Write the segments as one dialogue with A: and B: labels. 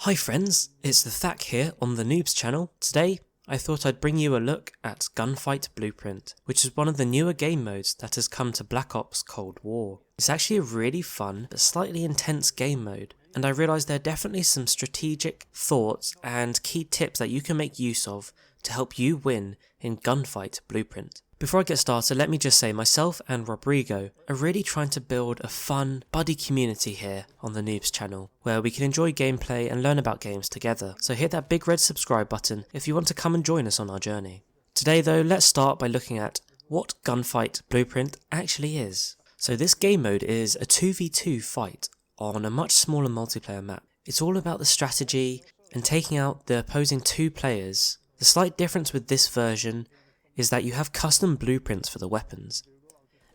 A: Hi friends, it's TheThak here on the Noobs channel. Today, I thought I'd bring you a look at Gunfight Blueprint, which is one of the newer game modes that has come to Black Ops Cold War. It's actually a really fun but slightly intense game mode, and I realised there are definitely some strategic thoughts and key tips that you can make use of to help you win in Gunfight Blueprint. Before I get started, let me just say myself and Rodrigo are really trying to build a fun, buddy community here on the Noobs channel, where we can enjoy gameplay and learn about games together. So hit that big red subscribe button if you want to come and join us on our journey. Today though, let's start by looking at what Gunfight Blueprint actually is. So this game mode is a 2v2 fight on a much smaller multiplayer map. It's all about the strategy and taking out the opposing two players. The slight difference with this version is that you have custom blueprints for the weapons,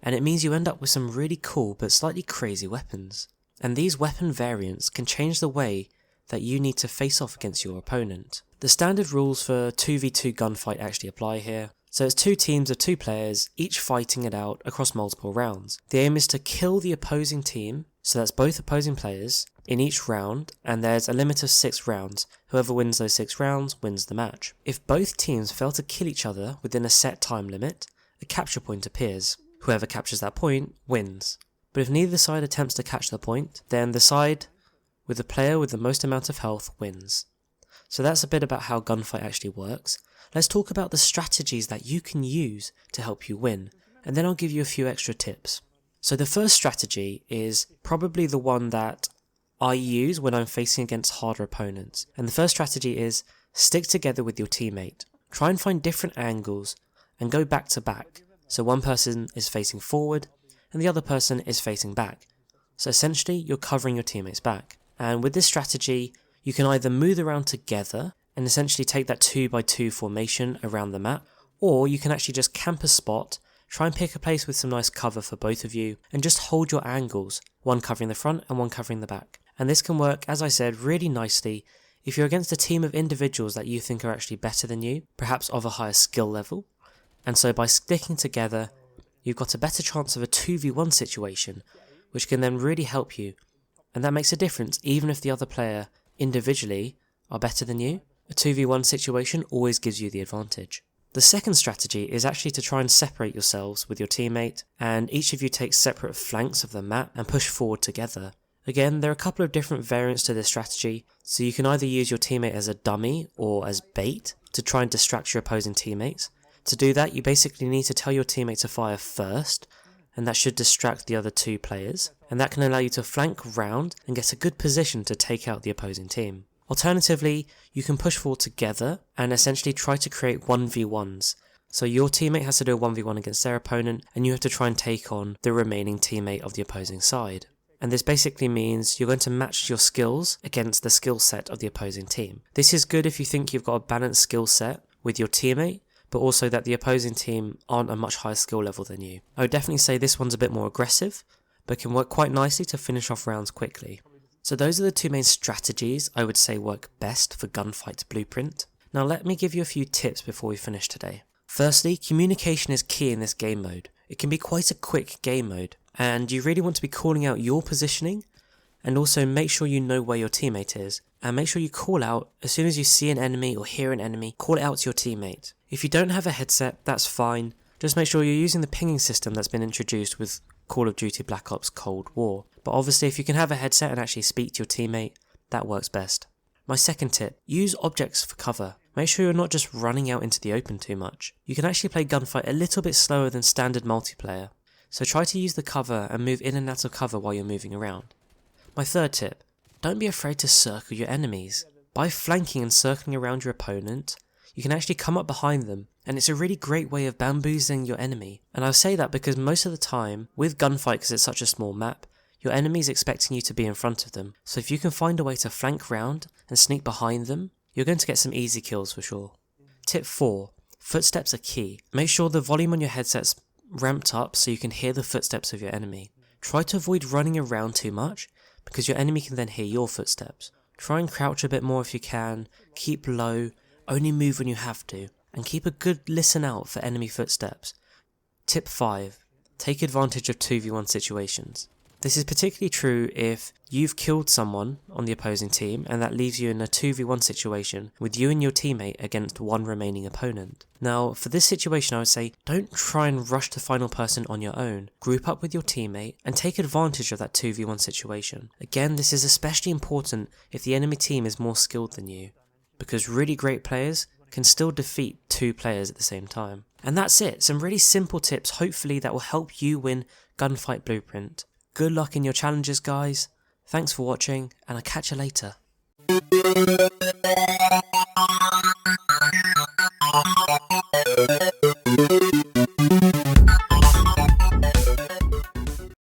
A: and it means you end up with some really cool but slightly crazy weapons. And these weapon variants can change the way that you need to face off against your opponent. The standard rules for 2v2 gunfight actually apply here. So it's two teams of two players, each fighting it out across multiple rounds. The aim is to kill the opposing team, so that's both opposing players, in each round, and there's a limit of 6 rounds. Whoever wins those 6 rounds wins the match. If both teams fail to kill each other within a set time limit, a capture point appears. Whoever captures that point wins. But if neither side attempts to catch the point, then the side with the player with the most amount of health wins. So that's a bit about how Gunfight actually works. Let's talk about the strategies that you can use to help you win, and then I'll give you a few extra tips. So the first strategy is probably the one that I use when I'm facing against harder opponents, and the first strategy is stick together with your teammate. Try and find different angles and go back to back, so one person is facing forward and the other person is facing back. So essentially you're covering your teammate's back, and with this strategy you can either move around together and essentially take that 2x2 formation around the map, or you can actually just camp a spot, try and pick a place with some nice cover for both of you, and just hold your angles, one covering the front and one covering the back. And this can work, as I said, really nicely if you're against a team of individuals that you think are actually better than you, perhaps of a higher skill level, and so by sticking together you've got a better chance of a 2v1 situation, which can then really help you, and that makes a difference even if the other player individually are better than you. A 2v1 situation always gives you the advantage. The second strategy is actually to try and separate yourselves with your teammate, and each of you takes separate flanks of the map and push forward together. Again, there are a couple of different variants to this strategy, so you can either use your teammate as a dummy or as bait to try and distract your opposing teammates. To do that, you basically need to tell your teammate to fire first, and that should distract the other two players, and that can allow you to flank round and get a good position to take out the opposing team. Alternatively, you can push forward together and essentially try to create 1v1s. So your teammate has to do a 1v1 against their opponent, and you have to try and take on the remaining teammate of the opposing side. And this basically means you're going to match your skills against the skill set of the opposing team. This is good if you think you've got a balanced skill set with your teammate, but also that the opposing team aren't a much higher skill level than you. I would definitely say this one's a bit more aggressive, but can work quite nicely to finish off rounds quickly. So those are the two main strategies I would say work best for Gunfight Blueprint. Now let me give you a few tips before we finish today. Firstly, communication is key in this game mode. It can be quite a quick game mode, and you really want to be calling out your positioning, and also make sure you know where your teammate is, and make sure you call out as soon as you see an enemy or hear an enemy, call it out to your teammate. If you don't have a headset, that's fine, just make sure you're using the pinging system that's been introduced with Call of Duty Black Ops Cold War. But obviously if you can have a headset and actually speak to your teammate, that works best. My second tip, use objects for cover. Make sure you're not just running out into the open too much. You can actually play Gunfight a little bit slower than standard multiplayer, so try to use the cover and move in and out of cover while you're moving around. My third tip, don't be afraid to circle your enemies. By flanking and circling around your opponent, you can actually come up behind them, and it's a really great way of bamboozling your enemy. And I say that because most of the time, with Gunfight, because it's such a small map, your enemy is expecting you to be in front of them. So if you can find a way to flank round and sneak behind them, you're going to get some easy kills for sure. Tip 4. Footsteps are key. Make sure the volume on your headset's ramped up so you can hear the footsteps of your enemy. Try to avoid running around too much, because your enemy can then hear your footsteps. Try and crouch a bit more if you can, keep low, only move when you have to, and keep a good listen out for enemy footsteps. Tip 5. Take advantage of 2v1 situations. This is particularly true if you've killed someone on the opposing team and that leaves you in a 2v1 situation with you and your teammate against one remaining opponent. Now, for this situation I would say don't try and rush the final person on your own. Group up with your teammate and take advantage of that 2v1 situation. Again, this is especially important if the enemy team is more skilled than you, because really great players can still defeat 2 players at the same time. And that's it, some really simple tips hopefully that will help you win Gunfight Blueprint. Good luck in your challenges guys, thanks for watching and I'll catch you later.